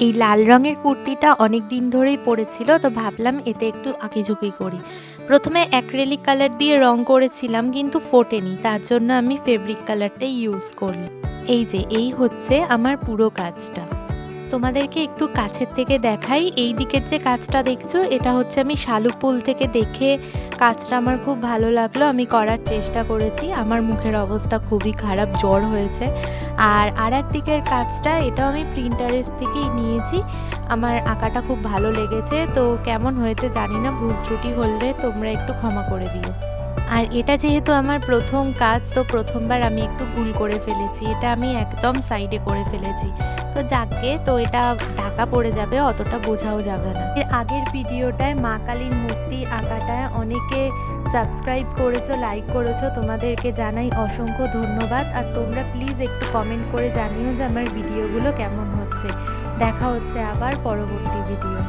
এই লাল রঙের কুর্তিটা অনেক দিন ধরেই পড়েছিল, তো ভাবলাম এতে একটু আঁকিঝুঁকি করি। প্রথমে অ্যাক্রিলিক কালার দিয়ে রং করেছিলাম কিন্তু ফোটেনি, তার জন্য আমি ফেব্রিক কালারটাই ইউজ করলাম। এই হচ্ছে আমার পুরো কাজটা। তোমাদেরকে একটু কাছের থেকে দেখাই। এই দিকের যে কাজটা দেখছো এটা হচ্ছে আমি শালুক ফুল থেকে দেখে কাজটা আমার খুব ভালো লাগলো, আমি করার চেষ্টা করেছি। আমার মুখের অবস্থা খুবই খারাপ, জ্বর হয়েছে। আর এক দিকের কাজটা এটাও আমি প্রিন্টারেস্ট থেকেই নিয়েছি। আমার আঁকাটা খুব ভালো লেগেছে, তো কেমন হয়েছে জানি না, ভুল ত্রুটি হলে তোমরা একটু ক্ষমা করে দিও। আর এটা যেহেতু আমার প্রথম কাজ, তো প্রথমবার আমি একটু ভুল করে ফেলেছি, এটা আমি একদম সাইডে করে ফেলেছি। তো যাকগে, তো এটা ঢাকা পড়ে যাবে, অতটা বোঝাও যাবে না। এর আগের ভিডিওটায় মা কালীর মূর্তি আঁকাটায় অনেকে সাবস্ক্রাইব করেছো, লাইক করেছো, তোমাদেরকে জানাই অসংখ্য ধন্যবাদ। আর তোমরা প্লিজ একটু কমেন্ট করে জানিও যে আমার ভিডিওগুলো কেমন হচ্ছে। দেখা হচ্ছে আবার পরবর্তী ভিডিও।